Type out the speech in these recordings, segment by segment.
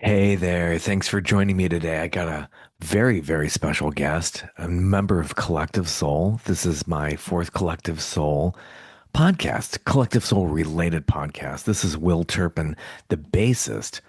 Hey there. Thanks for joining me today. I got a very, very special guest, a member of Collective Soul. This is my fourth Collective Soul podcast, Collective Soul related podcast. This is Will Turpin, the bassist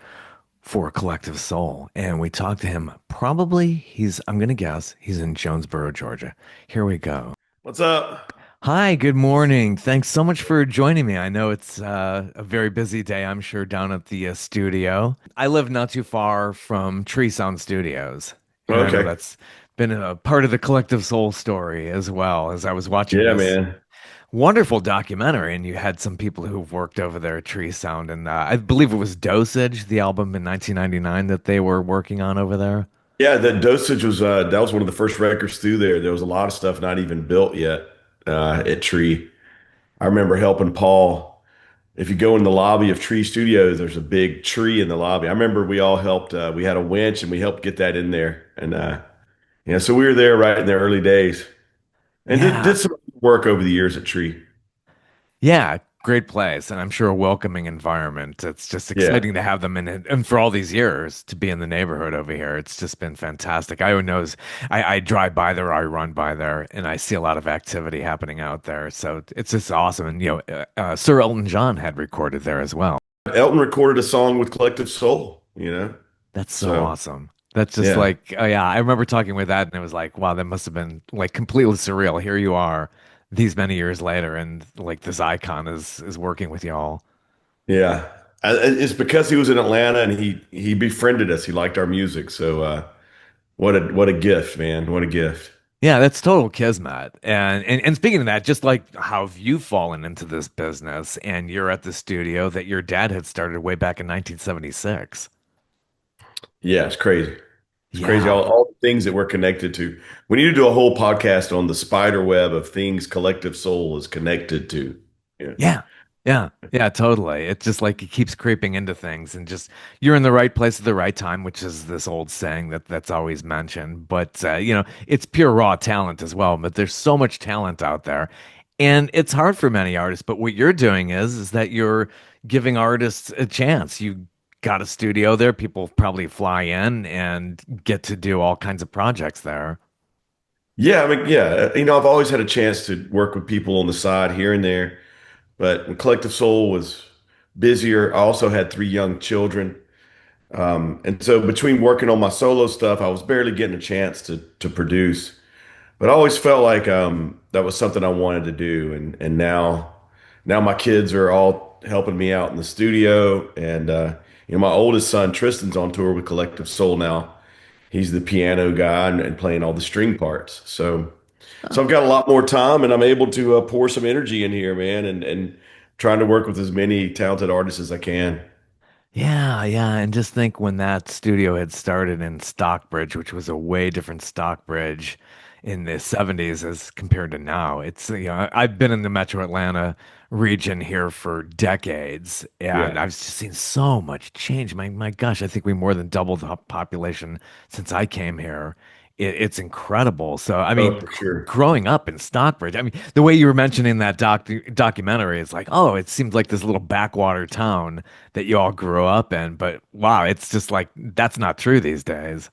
for Collective Soul. And we talked to him I'm going to guess, he's in Jonesboro, Georgia. Here we go. What's up? Hi, good morning. Thanks so much for joining me. I know it's a very busy day, I'm sure, down at the studio. I live not too far from Tree Sound Studios, and I know Okay. that's been a part of the Collective Soul story as well. As I was watching Yeah, this man. wonderful documentary, and you had some people who've worked over there at Tree Sound, and I believe it was Dosage, the album in 1999 that they were working on over there. Yeah, the dosage was that was one of the first records through there. There was a lot of stuff not even built yet at Tree. I remember helping Paul. If you go in the lobby of Tree Studios, there's a big tree in the lobby. I remember we all helped. We had a winch and we helped get that in there. And yeah, so we were there right in the early days and did Yeah, some work over the years at Tree. yeah, great place, and I'm sure a welcoming environment. It's just Yeah, exciting to have them in it, and for all these years to be in the neighborhood over here. It's just been fantastic. I knows I drive by there, I run by there, and I see a lot of activity happening out there. So it's just awesome. And Sir Elton John had recorded there as well. Elton recorded a song with Collective Soul. That's so So awesome. That's just yeah. like, oh yeah, I remember talking with that, and it was like, wow, that must have been like completely surreal. Here you are, these many years later, and like this icon is working with y'all. Yeah. It's because he was in Atlanta and he befriended us. He liked our music. So what a gift, man. What a gift. Yeah, that's total kismet. And speaking of that, just like how have you fallen into this business and you're at the studio that your dad had started way back in 1976. Yeah, it's crazy. It's crazy. Yeah. All the things that we're connected to. We need to do a whole podcast on the spider web of things Collective Soul is connected to. Yeah. Yeah. Yeah. Yeah, totally. It's just like it keeps creeping into things and just you're in the right place at the right time, which is this old saying that's always mentioned. But it's pure raw talent as well. But there's so much talent out there. And it's hard for many artists, but what you're doing is that you're giving artists a chance. You got a studio there, people probably fly in and get to do all kinds of projects there. Yeah, I mean, yeah. I've always had a chance to work with people on the side here and there, but when Collective Soul was busier, I also had three young children. And so between working on my solo stuff, I was barely getting a chance to produce. But I always felt like that was something I wanted to do. And now my kids are all helping me out in the studio. And my oldest son Tristan's on tour with Collective Soul now. He's the piano guy and playing all the string parts. So I've got a lot more time, and I'm able to pour some energy in here, man, and trying to work with as many talented artists as I can. Yeah, yeah. And just think when that studio had started in Stockbridge, which was a way different Stockbridge in the 70s as compared to now. I've been in the Metro Atlanta region here for decades, and Yeah. I've just seen so much change. My gosh, I think we more than doubled the population since I came here. It's incredible. So, I Oh, mean, for sure. growing up in Stockbridge, I mean, the way you were mentioning that documentary, it's like, oh, it seems like this little backwater town that you all grew up in. But wow, it's just like that's not true these days.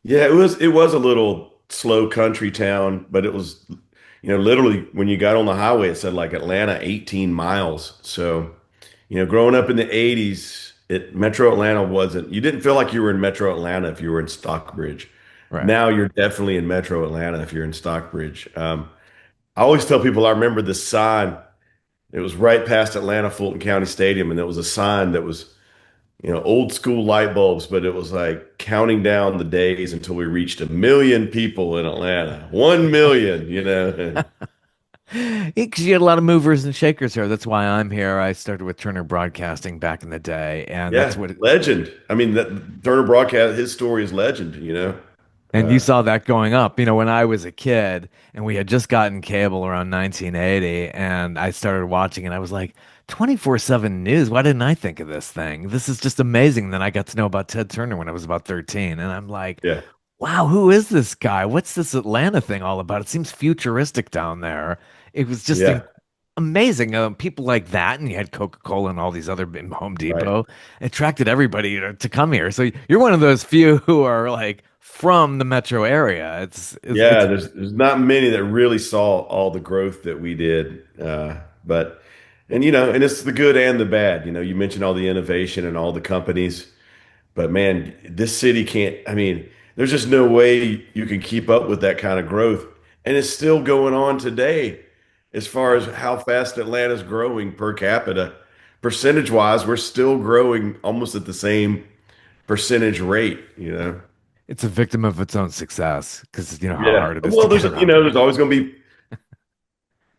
Yeah, it was a little slow country town, but it was, literally when you got on the highway, it said like Atlanta 18 miles. So, growing up in the 80s, Metro Atlanta wasn't, you didn't feel like you were in Metro Atlanta if you were in Stockbridge. Right. Now you're definitely in Metro Atlanta if you're in Stockbridge. I always tell people I remember this sign. It was right past Atlanta Fulton County Stadium, and it was a sign that was old school light bulbs, but it was like counting down the days until we reached 1 million people in Atlanta. 1 million. Because you had a lot of movers and shakers here. That's why I'm here. I started with Turner Broadcasting back in the day, and that's Yeah, what legend. I mean, that Turner Broadcast, his story is legend. and you Uh, saw that going up. When I was a kid and we had just gotten cable around 1980, and I started watching and I was like, 24/7 news. Why didn't I think of this thing? This is just amazing. Then I got to know about Ted Turner when I was about 13, and I'm like, yeah. wow, who is this guy? What's this Atlanta thing all about? It seems futuristic down there. It was just Yeah. amazing. People like that, and you had Coca-Cola and all these other Home Right. Depot attracted everybody to come here. So you're one of those few who are like from the metro area. Yeah, It's there's not many that really saw all the growth that we did. But and and it's the good and the bad. You mentioned all the innovation and all the companies, but man, this city can't. I mean, there's just no way you can keep up with that kind of growth, and it's still going on today. As far as how fast Atlanta's growing per capita, percentage wise, we're still growing almost at the same percentage rate. it's a victim of its own success because you know how Yeah. hard it is to Well, get around there's here. always going to be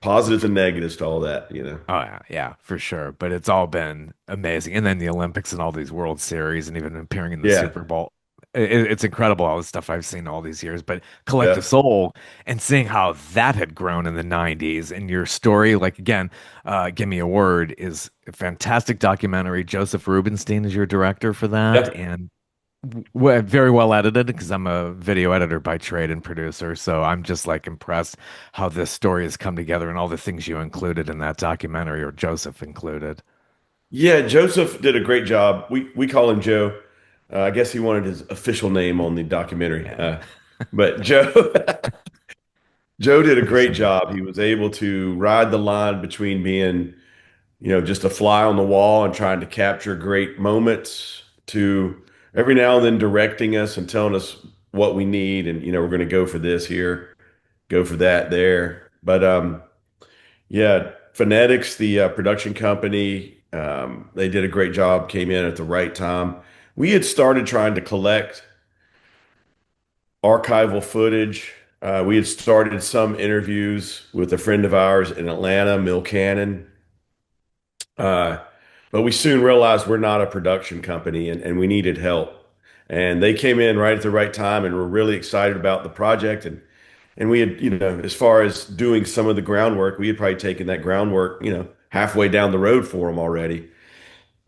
positives and negatives to all that. Oh yeah, yeah, for sure. But it's all been amazing. And then the Olympics and all these World Series and even appearing in the Yeah. Super Bowl. It's incredible all the stuff I've seen all these years. But Collective Yeah. Soul and seeing how that had grown in the 90s and your story, like again, Give Me a Word is a fantastic documentary. Joseph Rubinstein is your director for that. Yeah. And very well edited because I'm a video editor by trade and producer. So I'm just like impressed how this story has come together and all the things you included in that documentary or Joseph included. Yeah. Joseph did a great job. We call him Joe. I guess he wanted his official name on the documentary. Yeah, But Joe did a for great sure. job. He was able to ride the line between being, just a fly on the wall and trying to capture great moments to every now and then directing us and telling us what we need. And, we're going to go for this here, go for that there. But yeah, Phonetics, the production company, they did a great job, came in at the right time. We had started trying to collect archival footage. We had started some interviews with a friend of ours in Atlanta, Mill Cannon. Uh, but we soon realized we're not a production company and we needed help. And they came in right at the right time and were really excited about the project. And we had, as far as doing some of the groundwork, we had probably taken that groundwork, halfway down the road for them already.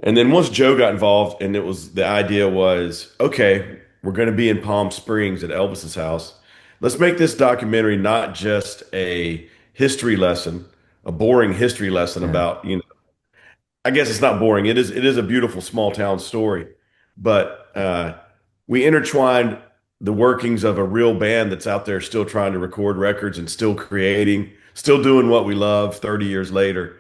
And then once Joe got involved, and the idea was, okay, we're going to be in Palm Springs at Elvis's house. Let's make this documentary not just a history lesson, a boring history lesson Yeah. about, I guess it's not boring. It is a beautiful small town story, but we intertwined the workings of a real band that's out there still trying to record records and still creating, still doing what we love 30 years later.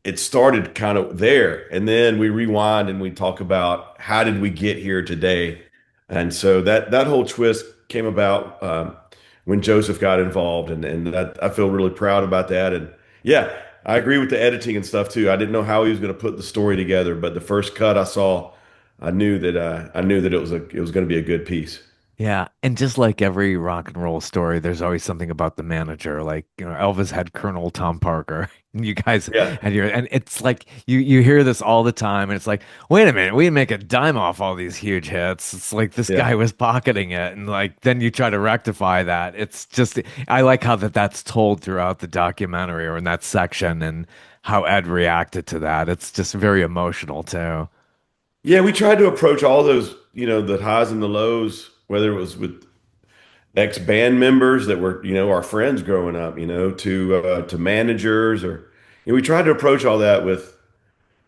It started kind of there, and then we rewind and we talk about how did we get here today. And so that whole twist came about when Joseph got involved, and that I feel really proud about that. And yeah, I agree with the editing and stuff too. I didn't know how he was going to put the story together, but the first cut I saw, I knew that it was going to be a good piece. Yeah, and just like every rock and roll story, there's always something about the manager. Like, Elvis had Colonel Tom Parker, and you guys Yeah, had and it's like you hear this all the time, and it's like, wait a minute, we didn't make a dime off all these huge hits. It's like this yeah. guy was pocketing it, and like then you try to rectify that. It's just I like how that's told throughout the documentary or in that section, and how Ed reacted to that. It's just very emotional too. Yeah, we tried to approach all those, the highs and the lows, whether it was with ex-band members that were, our friends growing up, to managers or we tried to approach all that with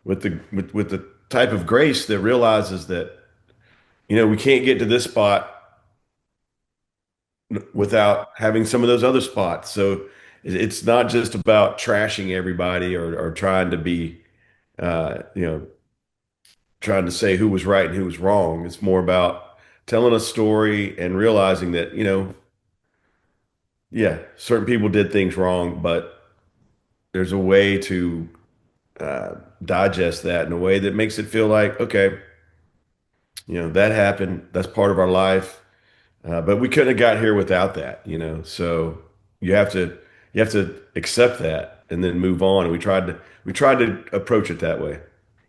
the type of grace that realizes that, we can't get to this spot without having some of those other spots. So it's not just about trashing everybody or trying to be, trying to say who was right and who was wrong. It's more about telling a story and realizing that, yeah, certain people did things wrong, but there's a way to uh, digest that in a way that makes it feel like, okay, that happened. That's part of our life. But we couldn't have got here without that. So you have to you have to accept that and then move on. And we tried to approach it that way.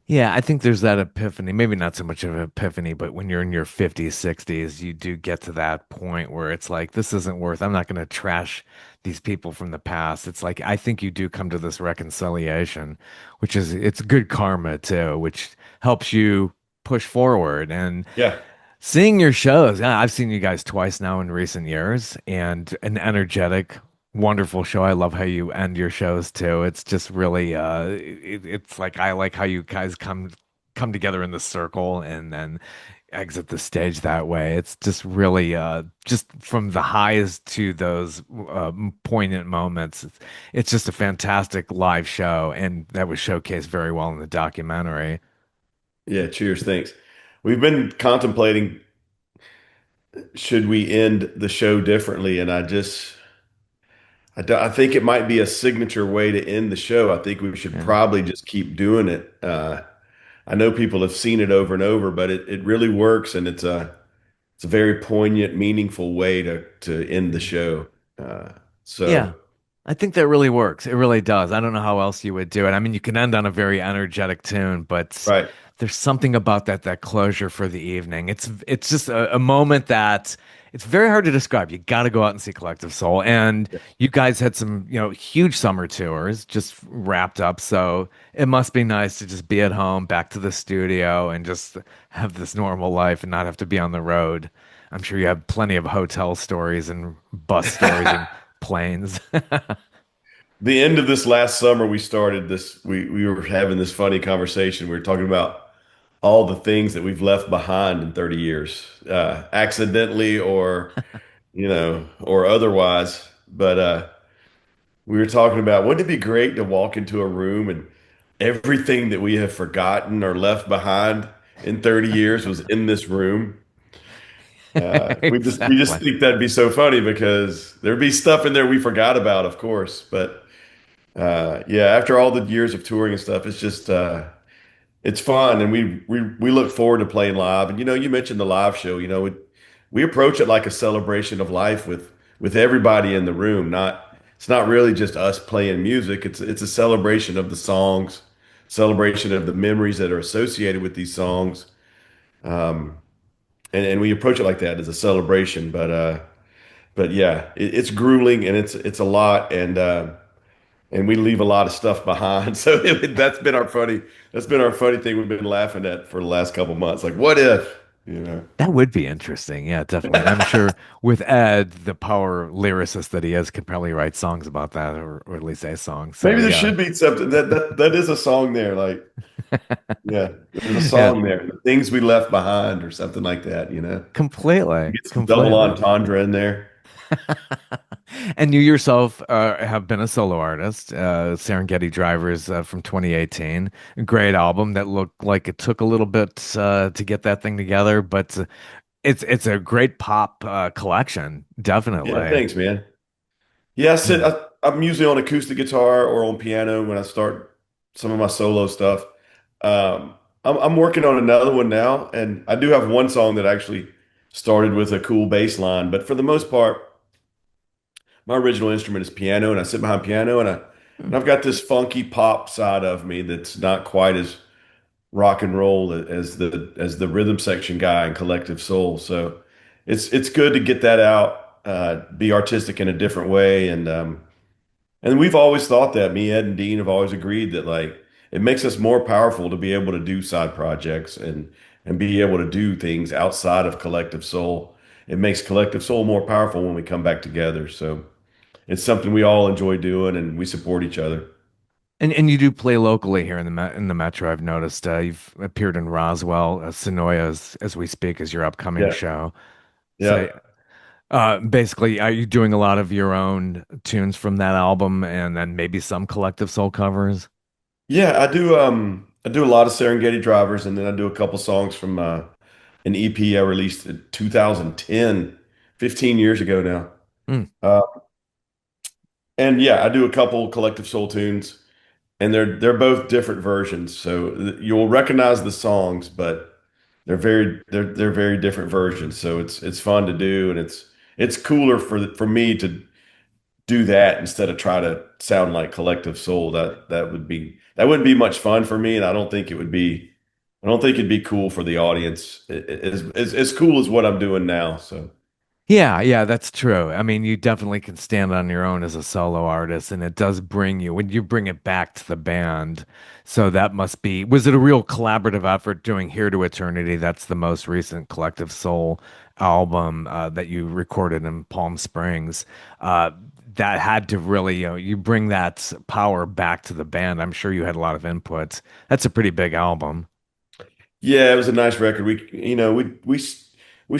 Yeah, I think there's that epiphany, maybe not so much of an epiphany, but when you're in your 50s, 60s, you do get to that point where it's like, this isn't worth, I'm not going to trash these people from the past. It's like, I think you do come to this reconciliation, which is, it's good karma too, which helps you push forward. And Yeah. seeing your shows, yeah, I've seen you guys twice now in recent years and an energetic Wonderful show. I love how you end your shows too. It's just really it's like I like how you guys come together in the circle and then exit the stage that way. It's just really just from the highs to those poignant moments. It's just a fantastic live show and that was showcased very well in the documentary. Yeah, cheers, thanks. We've been contemplating should we end the show differently, and I think it might be a signature way to end the show. I think we should Yeah. probably just keep doing it. I know people have seen it over and over, but it really works, and it's a very poignant, meaningful way to end the show. Uh, Yeah, so I think that really works. It really does. I don't know how else you would do it. I mean, you can end on a very energetic tune, but right, there's something about that closure for the evening. It's just a moment that it's very hard to describe. You got to go out and see Collective Soul. And yeah. you guys had some, huge summer tours just wrapped up. So it must be nice to just be at home, back to the studio, and just have this normal life and not have to be on the road. I'm sure you have plenty of hotel stories and bus stories and planes. The end of this last summer, we started this. We were having this funny conversation. We were talking about all the things that we've left behind in 30 years, accidentally or or otherwise. But we were talking about wouldn't it be great to walk into a room and everything that we have forgotten or left behind in 30 years was in this room. We just Exactly. think that'd be so funny because there'd be stuff in there we forgot about, of course. But yeah, after all the years of touring and stuff, it's fun, and we look forward to playing live. And you mentioned the live show. We approach it like a celebration of life with everybody in the room. Not It's not really just us playing music. It's a celebration of the songs, celebration of the memories that are associated with these songs. Um, and we approach it like that as a celebration. But yeah, it's grueling and it's a lot, and we leave a lot of stuff behind. So that's been our funny thing we've been laughing at for the last couple months. Like, what if, you know? That would be interesting. Yeah, definitely. And I'm sure with Ed, the power lyricist that he is, could probably write songs about that or at least a song. So Maybe there yeah. should be something that is a song there. Like, yeah, there's a Yeah, song there. The things we left behind or something like that. completely. Get some double Completely. entendre in there. And you yourself have been a solo artist, Serengeti Drivers from 2018. Great album that looked like it took a little bit to get that thing together, but it's a great pop collection, Yeah, definitely. thanks, man. Yeah, Yeah. I'm usually on acoustic guitar or on piano when I start some of my solo stuff. I'm working on another one now, and I do have one song that actually started with a cool bass line, but for the most part, my original instrument is piano, and I sit behind piano, and I've got this funky pop side of me that's not quite as rock and roll as the rhythm section guy in Collective Soul. So it's good to get that out, be artistic in a different way, and we've always thought that me, Ed, and Dean have always agreed that like it makes us more powerful to be able to do side projects and be able to do things outside of Collective Soul. It makes Collective Soul more powerful when we come back together. So it's something we all enjoy doing, and we support each other. And you do play locally here in the metro. I've noticed you've appeared in Roswell, Sonoya as we speak as your upcoming Yeah, show. yeah, So basically, are you doing a lot of your own tunes from that album and then maybe some Collective Soul covers? yeah. I do a lot of Serengeti Drivers, and then I do a couple songs from an EP I released in 2010, 15 years ago now. Hmm. Uh, and yeah, I do a couple Collective Soul tunes, and they're both different versions. So you'll recognize the songs, but they're very different versions. So it's fun to do, and it's cooler for me to do that instead of try to sound like Collective Soul. That wouldn't be much fun for me, and I don't think it'd be cool for the audience as cool as what I'm doing now. So Yeah, yeah, that's true. I mean, you definitely can stand on your own as a solo artist, and it does bring you when you bring it back to the band. So that must be, was it a real collaborative effort doing Here to Eternity? That's the most recent Collective Soul album that you recorded in Palm Springs. Uh, that had to really, you bring that power back to the band. I'm sure you had a lot of input. That's a pretty big album. Yeah, it was a nice record. We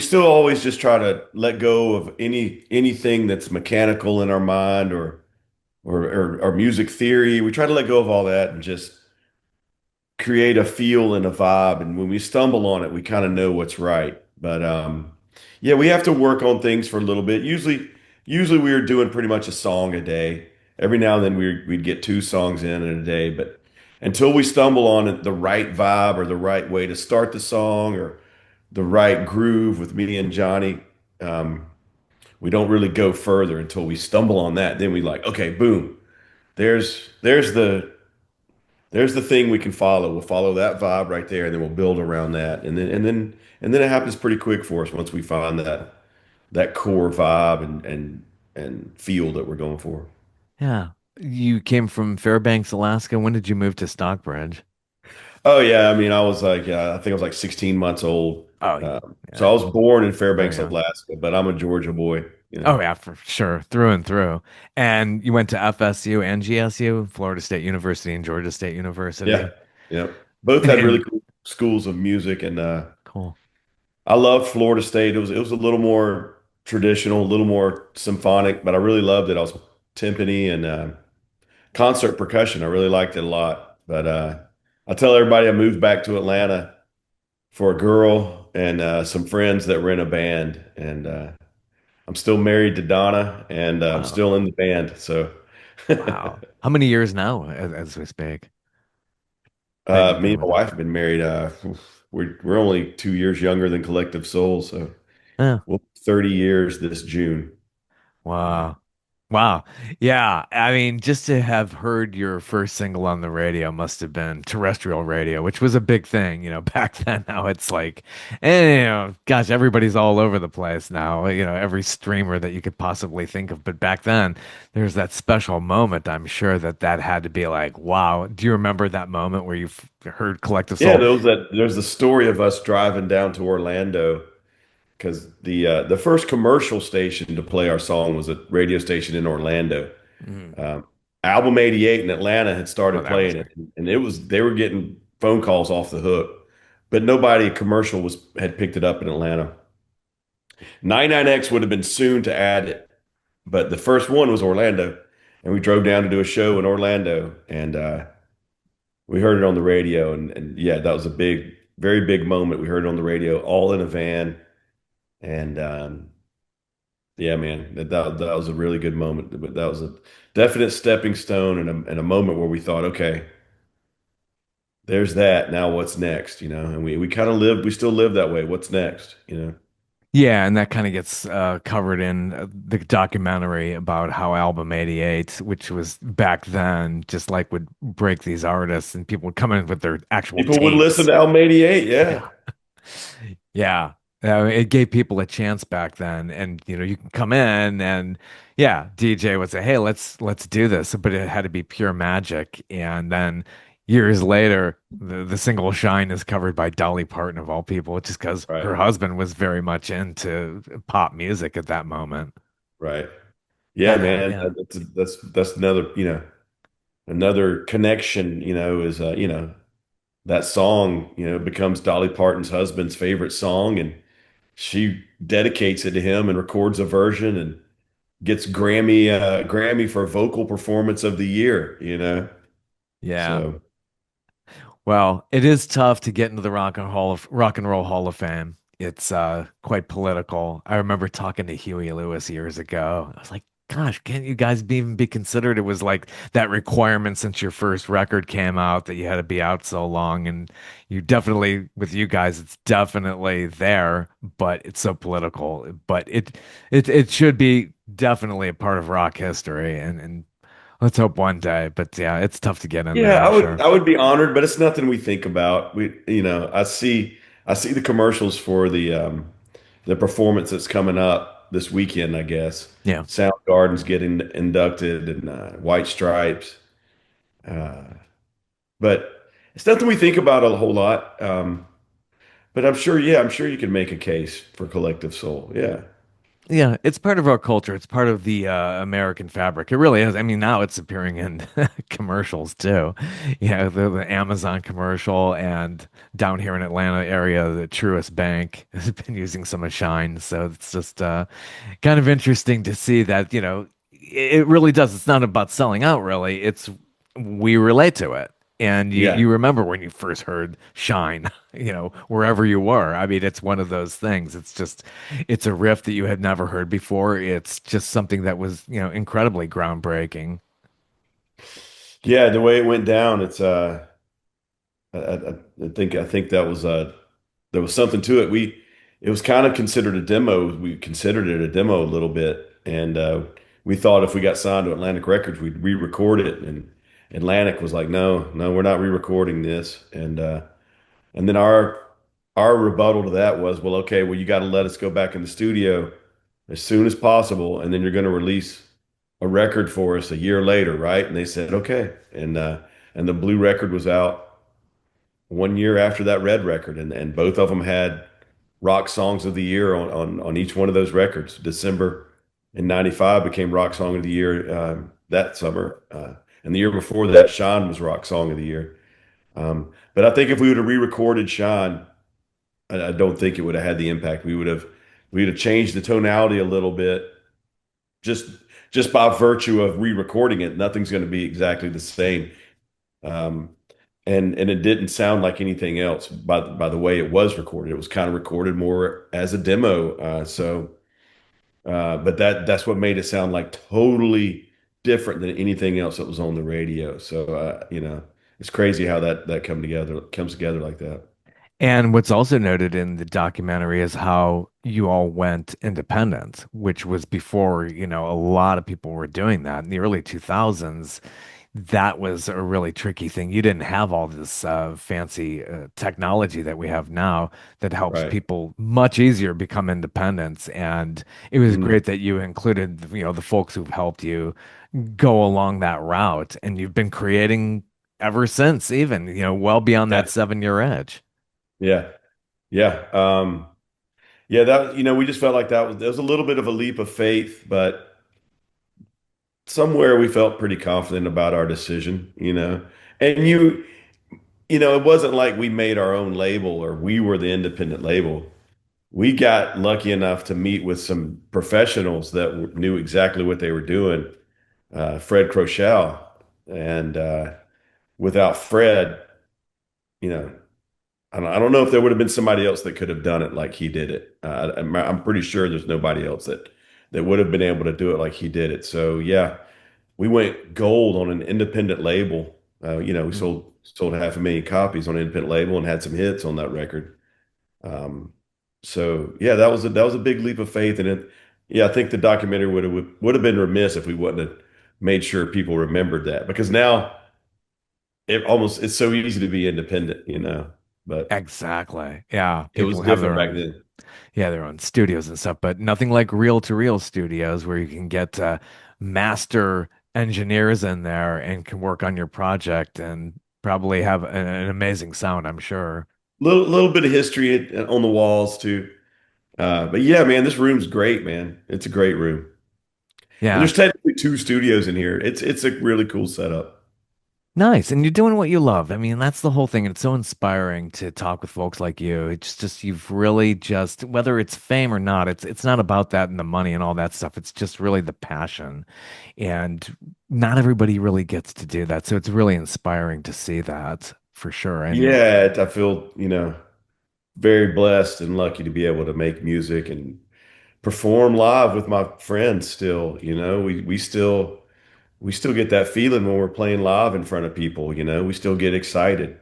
still always just try to let go of anything that's mechanical in our mind or music theory. We try to let go of all that and just create a feel and a vibe. And when we stumble on it, we kind of know what's right. But yeah, we have to work on things for a little bit. Usually we were doing pretty much a song a day. Every now and then we'd get two songs in a day, but until we stumble on it, the right vibe or the right way to start the song or the right groove with me and Johnny, um, we don't really go further until we stumble on that. Then we like, okay, boom, there's the thing we can follow. We'll follow that vibe right there, and then we'll build around that. And then it happens pretty quick for us once we find that core vibe and feel that we're going for. Yeah. You came from Fairbanks, Alaska. When did you move to Stockbridge? Oh yeah, I mean, I was like, I think I was like 16 months old. Oh, So I yeah, was born in very Fairbanks, young. Alaska, but I'm a Georgia boy. Oh, yeah, for sure, through and through. And you went to FSU and GSU, Florida State University and Georgia State Yeah, University. yeah. Both had really And cool schools of music, and cool. I loved Florida State. It was a little more traditional, a little more symphonic, but I really loved it. I was timpani and concert percussion. I really liked it a lot. But I tell everybody I moved back to Atlanta for a girl and some friends that were in a band, and I'm still married to Donna, and I'm Wow. still in the band. So Wow. How many years now as we speak that you've me been and my with her? wife have been married. We're only 2 years younger than Collective Soul, so Yeah. we'll 30 years this June. Wow. Wow. Yeah. I mean, just to have heard your first single on the radio must have been terrestrial radio, which was a big thing, back then. Now it's like, and, gosh, everybody's all over the place now, every streamer that you could possibly think of. But back then, there's that special moment. I'm sure that had to be like, wow. Do you remember that moment where you heard Collective Yeah, Soul? there's the story of us driving down to Orlando because the first commercial station to play our song was a radio station in Orlando. Mhm. Um, Album 88 in Atlanta had Oh, started that was playing big. it, and they were getting phone calls off the hook, but nobody commercial was had picked it up in Atlanta. 99X would have been soon to add it, but the first one was Orlando, and we drove down to do a show in Orlando, and we heard it on the radio, and yeah, that was a big, very big moment. We heard it on the radio, all in a van, and yeah, man, that was a really good moment. But that was a definite stepping stone and a moment where we thought, okay, there's that. Now what's next? And we kind of we still live that way. What's next? Yeah, and that kind of gets covered in the documentary about how Album 88, which was back then, just like would break these artists and people would come in with their actual People would listen tapes. to Album 88. Yeah, Yeah. Yeah. It gave people a chance back then. And, you can come in and yeah, DJ would say, "Hey, let's do this." But it had to be pure magic. And then years later, the single Shine is covered by Dolly Parton of all people, just because right, her husband was very much into pop music at that moment. right. Yeah, Yeah, man. yeah. That's another connection. Is that song becomes Dolly Parton's husband's favorite song, and she dedicates it to him and records a version and gets Grammy for vocal performance of the year. Yeah. So Well, it is tough to get into the Rock and Roll Hall of Fame. It's quite political. I remember talking to Huey Lewis years ago. I was like, "Gosh, can't you guys even be considered?" It was like that requirement since your first record came out that you had to be out so long, and you definitely with you guys, it's definitely there, but it's so political. But it should be definitely a part of rock history, and let's hope one day. But yeah, it's tough to get in yeah, there, I I'm would sure. I would be honored, but it's nothing we think about. I see the commercials for the performance that's coming up this weekend, I guess. Yeah. Soundgarden's getting inducted and White Stripes. Uh, but it's nothing we think about a whole lot. But I'm sure you can make a case for Collective Soul. Yeah. Yeah, it's part of our culture. It's part of the American fabric. It really is. I mean, now it's appearing in commercials too. Yeah, the Amazon commercial, and down here in Atlanta area, the Truist Bank has been using some of Shine. So it's just kind of interesting to see that, it really does. It's not about selling out, really. It's we relate to it. And you Yeah. remember when you first heard Shine, wherever you were. I mean, it's one of those things. It's a riff that you had never heard before. It's just something that was, incredibly groundbreaking. Yeah, the way it went down, it's I think that was there was something to it. It was kind of considered a demo. We considered it a demo a little bit, and we thought if we got signed to Atlantic Records, we'd re-record it. And Atlantic was like, "No, no, we're not re-recording this." And then our rebuttal to that was, "Well, okay, well, you got to let us go back in the studio as soon as possible, and then you're going to release a record for us a year later, right?" And they said, "Okay," and the blue record was out 1 year after that red record, and both of them had rock songs of the year on each one of those records. December in '95 became rock song of the year that summer, and the year before that, Shine was rock song of the year. But I think if we would have re-recorded Shine, I don't think it would have had the impact. We'd have changed the tonality a little bit just just by virtue of re-recording it. Nothing's going to be exactly the same. Um, and it didn't sound like anything else by the way it was recorded. It was kind of recorded more as a demo. But that's what made it sound like totally different than anything else that was on the radio. So it's crazy how that comes together like that. And what's also noted in the documentary is how you all went independent, which was before, a lot of people were doing that in the early 2000s. That was a really tricky thing. You didn't have all this fancy technology that we have now that helps Right. people much easier become independents. And it was Mhm. great that you included, the folks who've helped you go along that route. And you've been creating ever since, even, well beyond that Yeah. 7 year edge. Yeah. Yeah. Yeah, that we just felt like there was a little bit of a leap of faith, but somewhere we felt pretty confident about our decision. And it wasn't like we made our own label or we were the independent label. We got lucky enough to meet with some professionals that knew exactly what they were doing. Fred Crochelle, and without Fred, you know, I don't know if there would have been somebody else that could have done it like he did it. I'm pretty sure there's nobody else that would have been able to do it like he did it. So yeah, we went gold on an independent label. We sold 500,000 copies on an independent label and had some hits on that record. Um, so yeah, that was a big leap of faith, and yeah, I think the documentary would have been remiss if we wouldn't have made sure people remembered that because now it's so easy to be independent. But Exactly. Yeah. it was People have different their back own, then. yeah, their own studios and stuff, but nothing like reel to reel studios where you can get master engineers in there and can work on your project and probably have an amazing sound, I'm sure. Little bit of history on the walls too. But yeah, man, this room's great, man. It's a great room. And Yeah. there's technically two studios in here. It's a really cool setup. Nice. And you're doing what you love. I mean, that's the whole thing. It's so inspiring to talk with folks like you. It's just you've really just whether it's fame or not, it's not about that and the money and all that stuff. It's just really the passion. And not everybody really gets to do that. So it's really inspiring to see that for sure. And Yeah, I feel, very blessed and lucky to be able to make music and perform live with my friends still. We still get that feeling when we're playing live in front of people. We still get excited.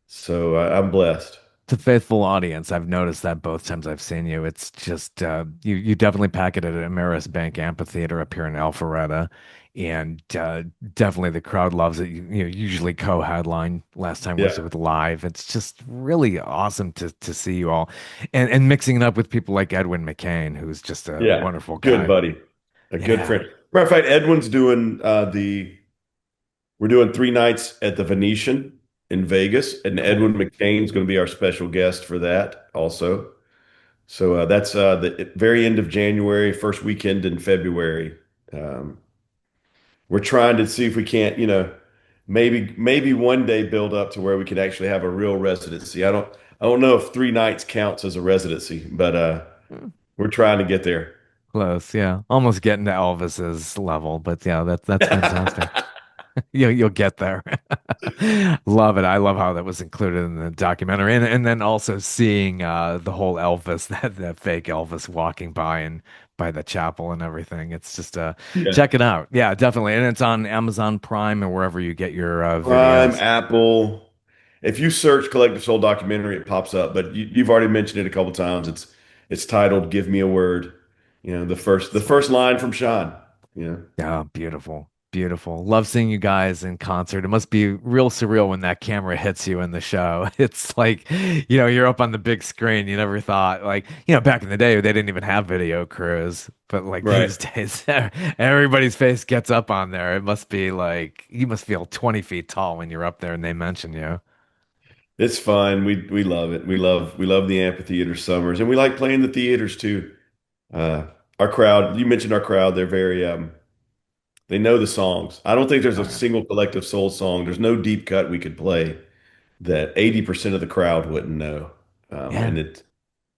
So I'm blessed. it's a faithful audience. I've noticed that both times I've seen you. It's just you definitely pack it at Ameris Bank Amphitheater up here in Alpharetta, and definitely the crowd loves it. You usually co-headline. Last time was Yeah. with live. It's just really awesome to see you all, and mixing it up with people like Edwin McCain, who's just a Yeah. wonderful Good guy. buddy. A good Yeah. friend. Matter of fact, Edwin's doing we're doing 3 nights at the Venetian in Vegas, and Edwin Cool. McCain's going to be our special guest for that also. So that's the very end of January, first weekend in February. Um, we're trying to see if we can't, maybe one day build up to where we could actually have a real residency. I don't know if 3 nights counts as a residency, but Hmm. we're trying to get there. Close, yeah. Almost getting to Elvis's level, but yeah, that's fantastic. You'll get there. Love it. I love how that was included in the documentary, and then also seeing the whole Elvis, that fake Elvis walking by and by the chapel and everything. It's just Yeah. check it out. Yeah, definitely. And it's on Amazon Prime or wherever you get your Prime, videos. Apple. If you search Collective Soul documentary, it pops up. But you've already mentioned it a couple times. It's titled "Give Me a Word." The first Sweet. line from Sean. You know. Yeah, beautiful. Beautiful. Love seeing you guys in concert. It must be real surreal when that camera hits you in the show. It's like, you're up on the big screen. You never thought, like, back in the day, they didn't even have video crews. But like Right. these days, everybody's face gets up on there. It must be like, you must feel 20 feet tall when you're up there and they mention you. It's fun. We love it. We love the amphitheater summers, and we like playing the theaters too. Our crowd. You mentioned our crowd. They're very they know the songs. I don't think there's Oh, a yeah. single Collective Soul song. There's no deep cut we could play that 80% of the crowd wouldn't know. And Yeah.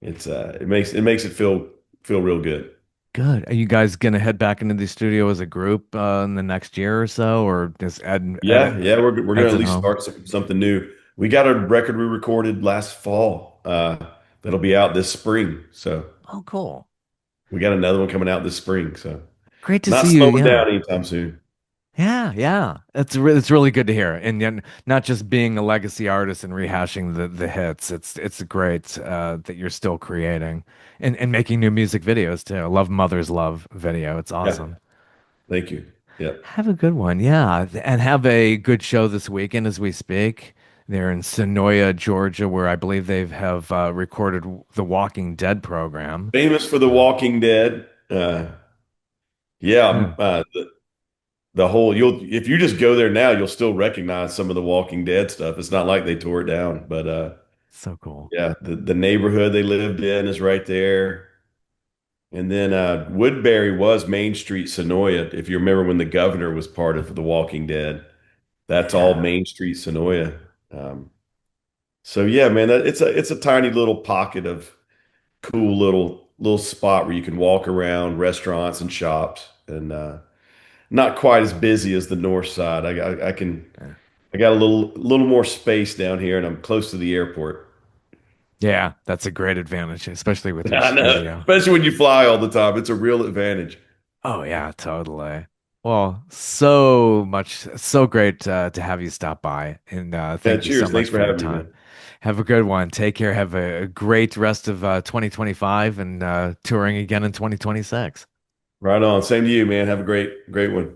it makes it feel real good. Good. Are you guys gonna head back into the studio as a group in the next year or so, or just Yeah, yeah, we're gonna Ed's at at least home? start something new. We got a record we recorded last fall that'll be out this spring. So Oh, cool. we got another one coming out this spring. So Great to not see you. slowing Yeah. down anytime soon. Yeah, yeah. It's really good to hear. And then not just being a legacy artist and rehashing the hits. It's great that you're still creating and making new music videos too. I love Mother's Love video. It's Yeah, awesome. thank you. Yeah. Have a good one. Yeah. And have a good show this weekend as we speak. They're in Sonoya, Georgia, where I believe they have recorded the Walking Dead program. Famous for The Uh, Walking Dead. Yeah, yeah, the whole you'll if you just go there now, you'll still recognize some of the Walking Dead stuff. It's not like they tore it down, but so cool. yeah, the neighborhood they lived in is right there. And then Woodbury was Main Street, Sonoya. If you remember when the governor was part of The Walking Dead, that's all Yeah. Main Street, Sonoya. Um, so yeah, man, it's a tiny little pocket of cool little spot where you can walk around restaurants and shops, and not quite as busy as the north side. Yeah. I got a little more space down here, and I'm close to the airport. Yeah, that's a great advantage, especially with your I know, studio. especially when you fly all the time. It's a real advantage. Oh yeah, totally. Well, so much, so great to have you stop by, and Yeah, thank you so cheers. much Thanks for for your having me, time. man. Have a good one. Take care. Have a great rest of 2025 and touring again in 2026. Right on. Same to you, man. Have a great one.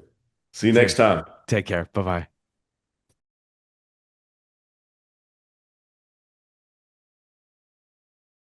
See you See next you. time. Take care. Bye bye.